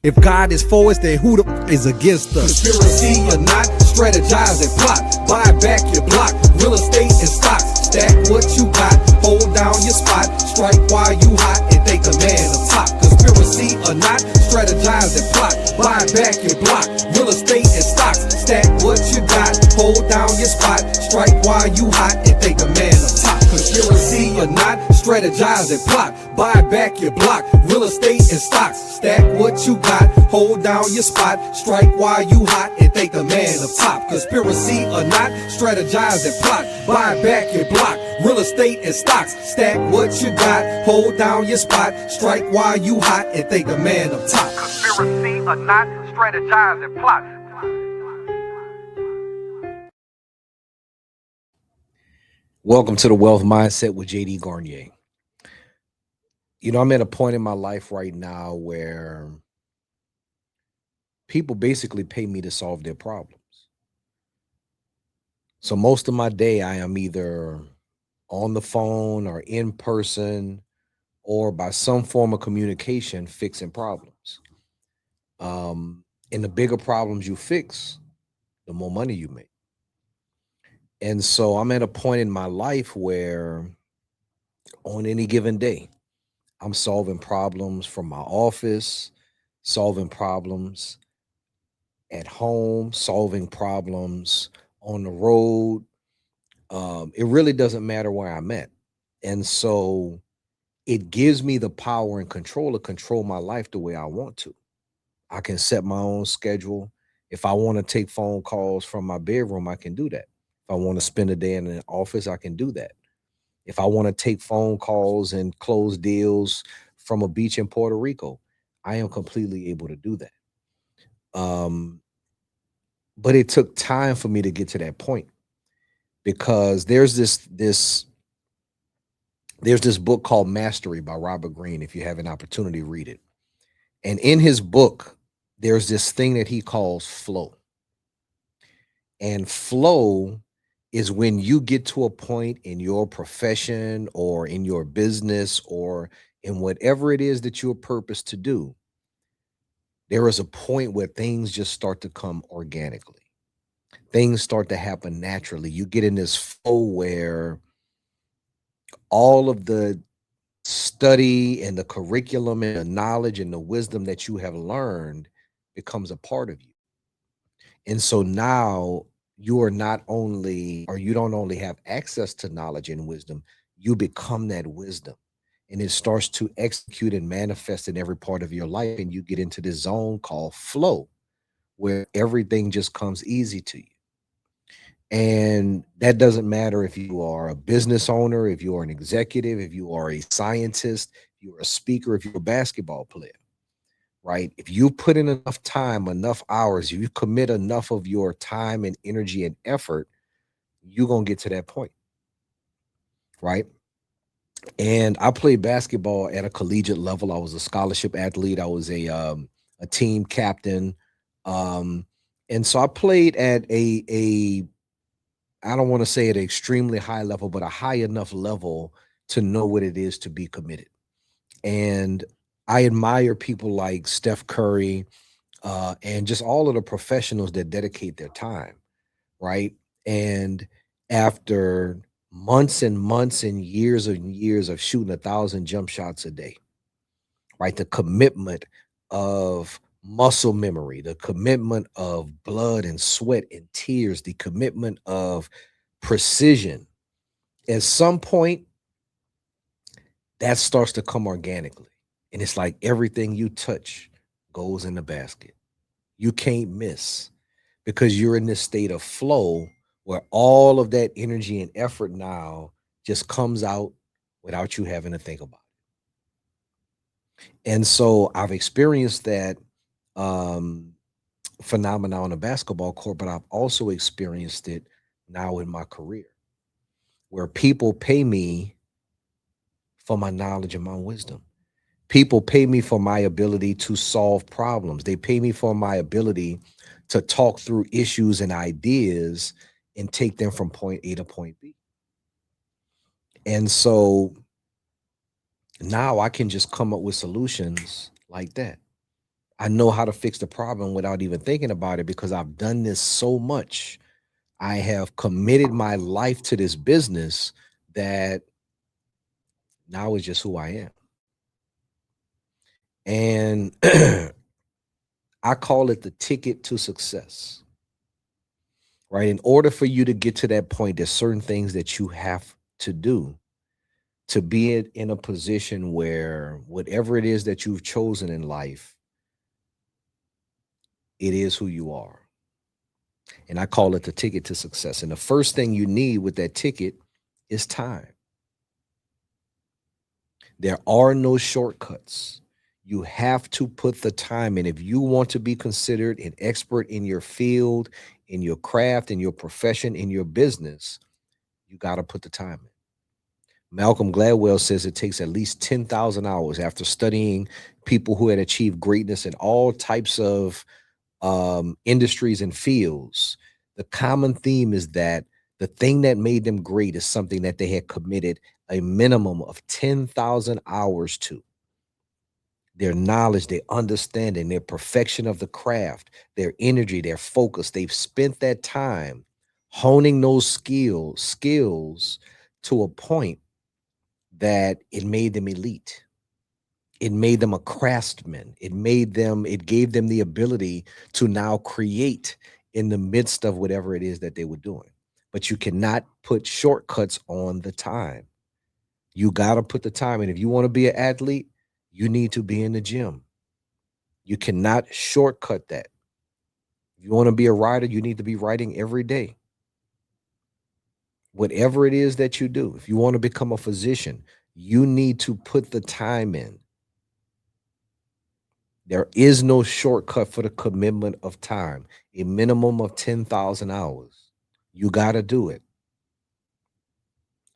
If God is for us, then who the is against us? Conspiracy or not, strategize and plot. Buy back your block, real estate and stocks. Stack what you got, hold down your spot. Strike while you hot and think the man up top. Conspiracy or not, strategize and plot. Buy back your block, real estate and stocks. Stack what you got, hold down your spot. Strike while you hot and think the man up top. Conspiracy or not, strategize and plot. Buy back your block, real estate and stocks. Stack what you got, hold down your spot. Strike while you hot and think the man up top. Conspiracy or not, strategize and plot. Buy back your block, real estate and stocks. Stack what you got, hold down your spot. Strike while you hot and think the man up top. Conspiracy or not, strategize and plot. Welcome to the Wealth Mindset with JD Garnier. You know, I'm at a point in my life right now where people basically pay me to solve their problems. So most of my day, I am either on the phone or in person or by some form of communication fixing problems. And the bigger problems you fix, the more money you make. And so I'm at a point in my life where on any given day, I'm solving problems from my office, solving problems at home, solving problems on the road. It really doesn't matter where I'm at. And so it gives me the power and control to control my life the way I want to. I can set my own schedule. If I want to take phone calls from my bedroom, I can do that. If I want to spend a day in an office, I can do that. If I want to take phone calls and close deals from a beach in Puerto Rico, I am completely able to do that. But it took time for me to get to that point because there's this book called Mastery by Robert Greene. If you have an opportunity, read it. And in his book, there's this thing that he calls flow. And flow is when you get to a point in your profession or in your business or in whatever it is that you're purposed to do, there is a point where things just start to come organically. Things start to happen naturally. You get in this flow where all of the study and the curriculum and the knowledge and the wisdom that you have learned becomes a part of you. And so now you are not only, or you don't only have access to knowledge and wisdom, you become that wisdom. And it starts to execute and manifest in every part of your life. And you get into this zone called flow, where everything just comes easy to you. And that doesn't matter if you are a business owner, if you are an executive, if you are a scientist, if you're a speaker, if you're a basketball player. Right? If you put in enough time, enough hours, if you commit enough of your time and energy and effort, you're going to get to that point. Right? And I played basketball at a collegiate level. I was a scholarship athlete. I was a team captain. And so I played at I don't want to say at an extremely high level, but a high enough level to know what it is to be committed. And I admire people like Steph Curry and just all of the professionals that dedicate their time, right? And after months and months and years of shooting 1,000 jump shots a day, right? The commitment of muscle memory, the commitment of blood and sweat and tears, the commitment of precision. At some point, that starts to come organically. And it's like everything you touch goes in the basket. You can't miss because you're in this state of flow where all of that energy and effort now just comes out without you having to think about it. And so I've experienced that phenomenon on the basketball court, but I've also experienced it now in my career where people pay me for my knowledge and my wisdom. People pay me for my ability to solve problems. They pay me for my ability to talk through issues and ideas and take them from point A to point B. And so now I can just come up with solutions like that. I know how to fix the problem without even thinking about it because I've done this so much. I have committed my life to this business that now it's just who I am. And I call it the ticket to success, right? In order for you to get to that point, there's certain things that you have to do to be in a position where whatever it is that you've chosen in life, it is who you are. And I call it the ticket to success. And the first thing you need with that ticket is time. There are no shortcuts. You have to put the time in. If you want to be considered an expert in your field, in your craft, in your profession, in your business, you got to put the time in. Malcolm Gladwell says it takes at least 10,000 hours after studying people who had achieved greatness in all types of industries and fields. The common theme is that the thing that made them great is something that they had committed a minimum of 10,000 hours to. Their knowledge, their understanding, their perfection of the craft, their energy, their focus. They've spent that time honing those skills to a point that it made them elite. It made them a craftsman. It gave them the ability to now create in the midst of whatever it is that they were doing. But you cannot put shortcuts on the time. You got to put the time in. If you want to be an athlete, you need to be in the gym. You cannot shortcut that. If you want to be a writer, you need to be writing every day. Whatever it is that you do, if you want to become a physician, you need to put the time in. There is no shortcut for the commitment of time, a minimum of 10,000 hours. You got to do it.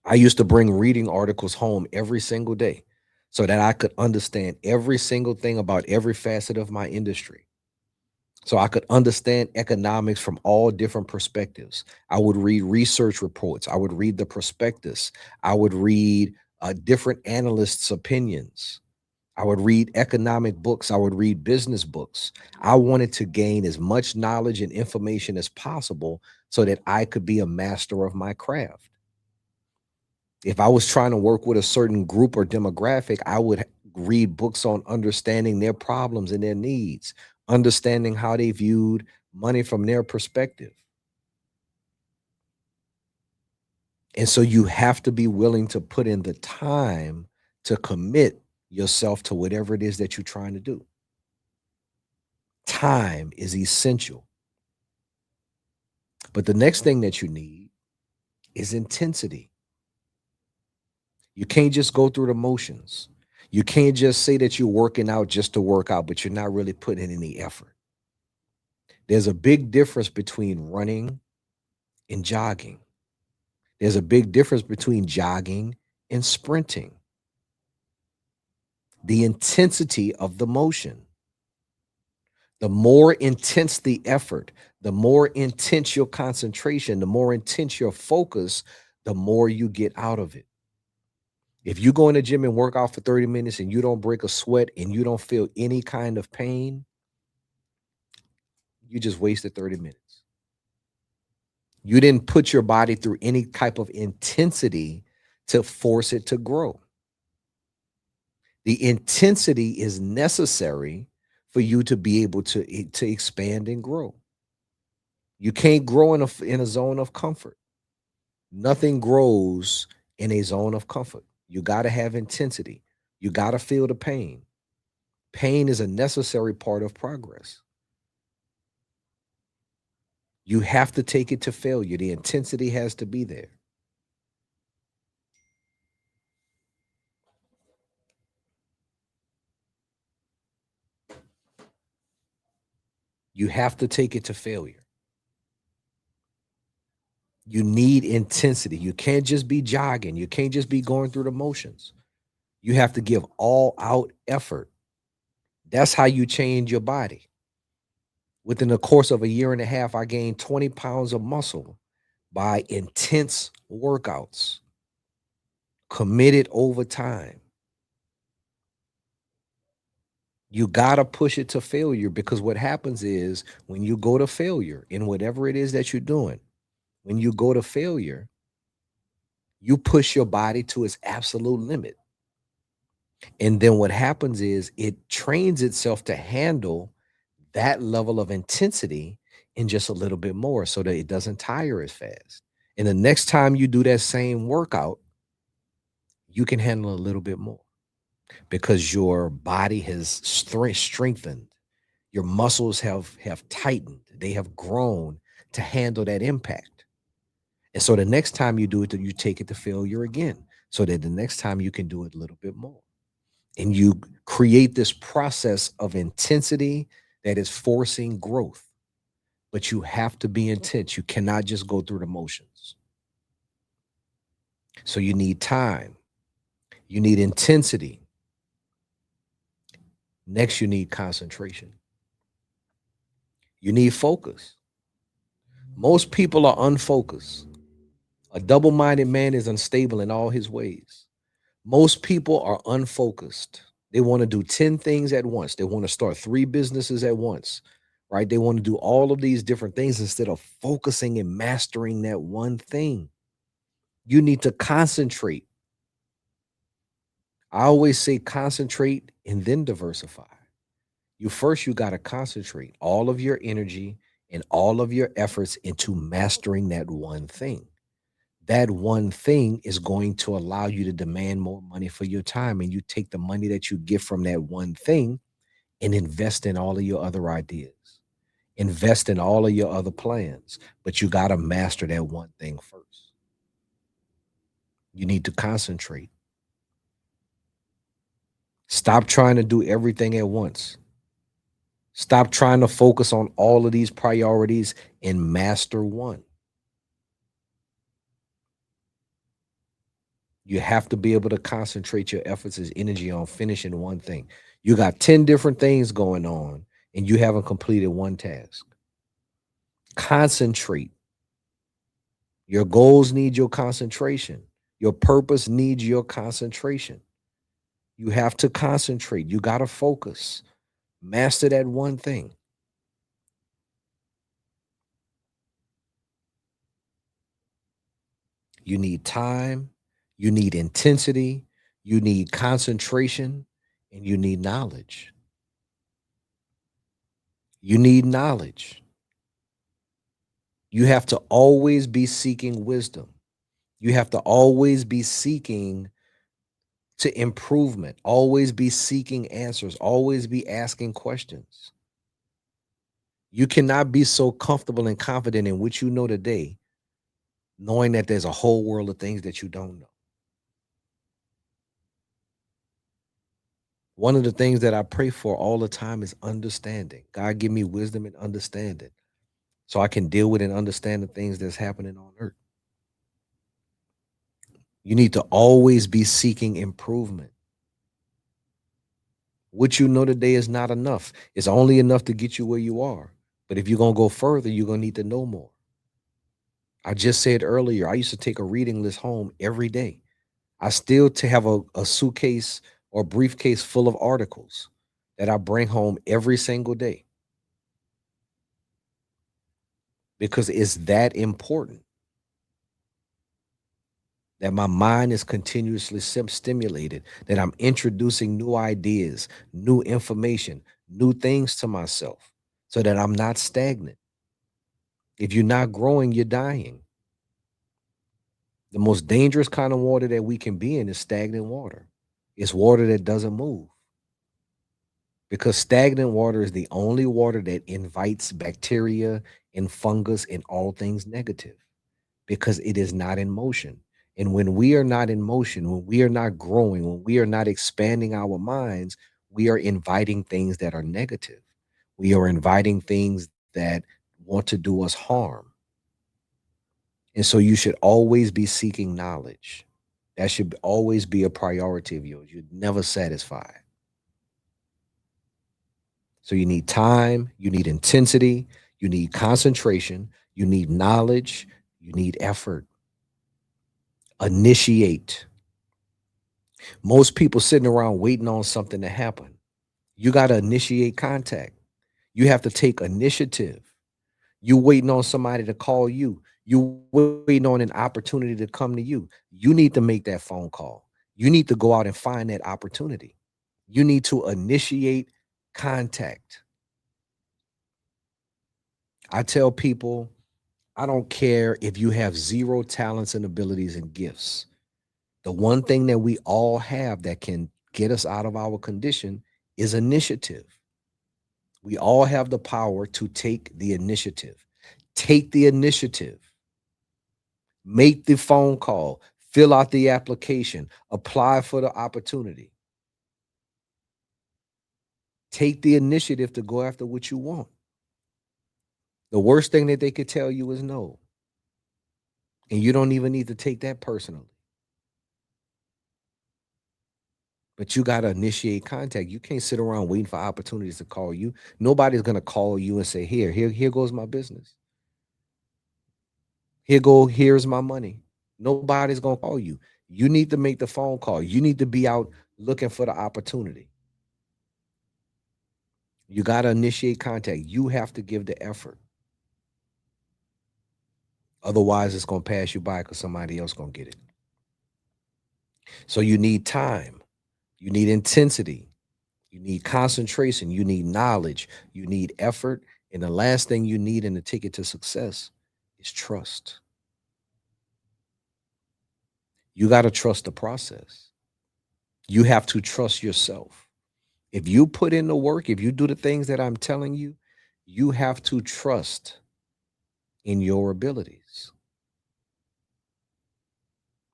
I used to bring reading articles home every single day so that I could understand every single thing about every facet of my industry. So I could understand economics from all different perspectives. I would read research reports. I would read the prospectus. I would read different analysts' opinions. I would read economic books. I would read business books. I wanted to gain as much knowledge and information as possible so that I could be a master of my craft. If I was trying to work with a certain group or demographic, I would read books on understanding their problems and their needs, understanding how they viewed money from their perspective. And so you have to be willing to put in the time to commit yourself to whatever it is that you're trying to do. Time is essential. But the next thing that you need is intensity. You can't just go through the motions. You can't just say that you're working out just to work out, but you're not really putting in any effort. There's a big difference between running and jogging. There's a big difference between jogging and sprinting. The intensity of the motion. The more intense the effort, the more intense your concentration, the more intense your focus, the more you get out of it. If you go in the gym and work out for 30 minutes and you don't break a sweat and you don't feel any kind of pain, you just wasted 30 minutes. You didn't put your body through any type of intensity to force it to grow. The intensity is necessary for you to be able to expand and grow. You can't grow in a zone of comfort. Nothing grows in a zone of comfort. You got to have intensity. You got to feel the pain. Pain is a necessary part of progress. You have to take it to failure. The intensity has to be there. You have to take it to failure. You need intensity. You can't just be jogging. You can't just be going through the motions. You have to give all out effort. That's how you change your body. Within the course of a year and a half, I gained 20 pounds of muscle by intense workouts, committed over time. You got to push it to failure, because what happens is when you go to failure in whatever it is that you're doing, when you go to failure, you push your body to its absolute limit. And then what happens is it trains itself to handle that level of intensity in just a little bit more so that it doesn't tire as fast. And the next time you do that same workout, you can handle a little bit more because your body has strengthened. Your muscles have tightened. They have grown to handle that impact. And so the next time you do it, you take it to failure again, so that the next time you can do it a little bit more. And you create this process of intensity that is forcing growth. But you have to be intense. You cannot just go through the motions. So you need time, you need intensity. Next, you need concentration. You need focus. Most people are unfocused. A double minded man is unstable in all his ways. Most people are unfocused. They want to do 10 things at once. They want to start 3 businesses at once, right? They want to do all of these different things instead of focusing and mastering that one thing. You need to concentrate. I always say concentrate and then diversify. You got to concentrate all of your energy and all of your efforts into mastering that one thing. That one thing is going to allow you to demand more money for your time. And you take the money that you get from that one thing and invest in all of your other ideas, invest in all of your other plans. But you got to master that one thing first. You need to concentrate. Stop trying to do everything at once. Stop trying to focus on all of these priorities and master one. You have to be able to concentrate your efforts as energy on finishing one thing. You got 10 different things going on and you haven't completed one task. Concentrate. Your goals need your concentration. Your purpose needs your concentration. You have to concentrate. You got to focus. Master that one thing. You need time, you need intensity, you need concentration, and you need knowledge. You need knowledge. You have to always be seeking wisdom. You have to always be seeking to improvement, always be seeking answers, always be asking questions. You cannot be so comfortable and confident in what you know today, knowing that there's a whole world of things that you don't know. One of the things that I pray for all the time is understanding. God, give me wisdom and understanding so I can deal with and understand the things that's happening on earth. You need to always be seeking improvement. What you know today is not enough. It's only enough to get you where you are. But if you're going to go further, you're going to need to know more. I just said earlier, I used to take a reading list home every day. I still to have a suitcase or briefcase full of articles that I bring home every single day because it's that important that my mind is continuously stimulated, that I'm introducing new ideas, new information, new things to myself so that I'm not stagnant. If you're not growing, you're dying. The most dangerous kind of water that we can be in is stagnant water. It's water that doesn't move because stagnant water is the only water that invites bacteria and fungus and all things negative because it is not in motion. And when we are not in motion, when we are not growing, when we are not expanding our minds, we are inviting things that are negative. We are inviting things that want to do us harm. And so you should always be seeking knowledge. That should always be a priority of yours. You're never satisfied. So you need time, you need intensity, you need concentration, you need knowledge, you need effort. Initiate. Most people sitting around waiting on something to happen. You got to initiate contact. You have to take initiative. You waiting on somebody to call you. You waiting on an opportunity to come to you. You need to make that phone call. You need to go out and find that opportunity. You need to initiate contact. I tell people, I don't care if you have zero talents and abilities and gifts. The one thing that we all have that can get us out of our condition is initiative. We all have the power to take the initiative. Take the initiative. Make the phone call, fill out the application, apply for the opportunity. Take the initiative to go after what you want. The worst thing that they could tell you is no. And you don't even need to take that personally. But you got to initiate contact. You can't sit around waiting for opportunities to call you. Nobody's going to call you and say, here goes my business. Here's my money. Nobody's going to call you. You need to make the phone call. You need to be out looking for the opportunity. You got to initiate contact. You have to give the effort. Otherwise, it's going to pass you by because somebody else going to get it. So you need time. You need intensity. You need concentration. You need knowledge. You need effort. And the last thing you need in the ticket to success is trust. You got to trust the process. You have to trust yourself. If you put in the work, if you do the things that I'm telling you, you have to trust in your abilities.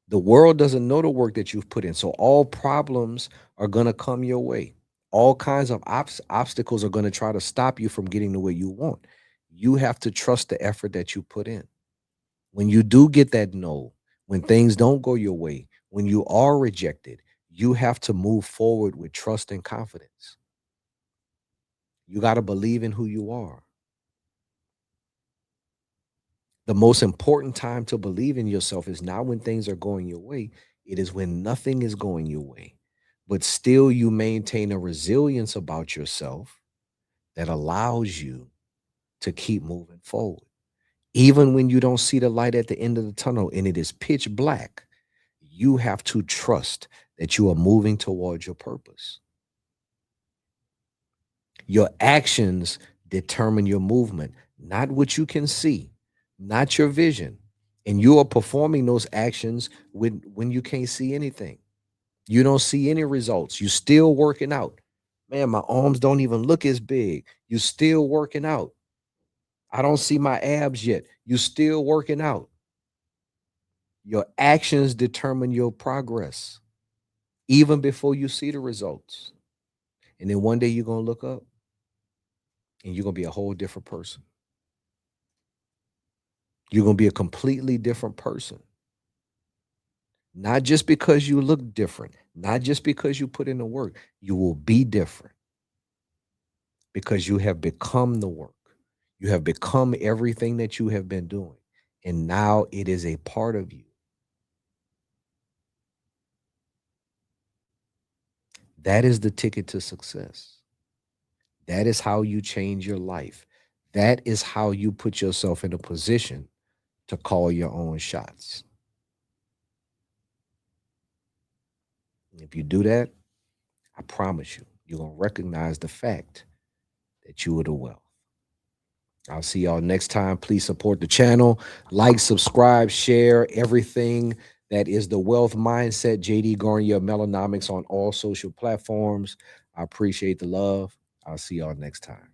The world doesn't know the work that you've put in. So all problems are going to come your way. All kinds of obstacles are going to try to stop you from getting the way you want. You have to trust the effort that you put in. When you do get that no, when things don't go your way, when you are rejected, you have to move forward with trust and confidence. You got to believe in who you are. The most important time to believe in yourself is not when things are going your way. It is when nothing is going your way, but still you maintain a resilience about yourself that allows you to keep moving forward. Even when you don't see the light at the end of the tunnel and it is pitch black, you have to trust that you are moving towards your purpose. Your actions determine your movement, not what you can see, not your vision. And you are performing those actions when you can't see anything. You don't see any results. You still working out. Man, my arms don't even look as big. You still working out. I don't see my abs yet. You still working out. Your actions determine your progress, even before you see the results. And then one day you're going to look up and you're going to be a whole different person. You're going to be a completely different person. Not just because you look different, not just because you put in the work, you will be different because you have become the work. You have become everything that you have been doing. And now it is a part of you. That is the ticket to success. That is how you change your life. That is how you put yourself in a position to call your own shots. If you do that, I promise you, you're going to recognize the fact that you are the wealth. I'll see y'all next time. Please support the channel. Like, subscribe, share everything that is the wealth mindset. JD Garnier Melonomics on all social platforms. I appreciate the love. I'll see y'all next time.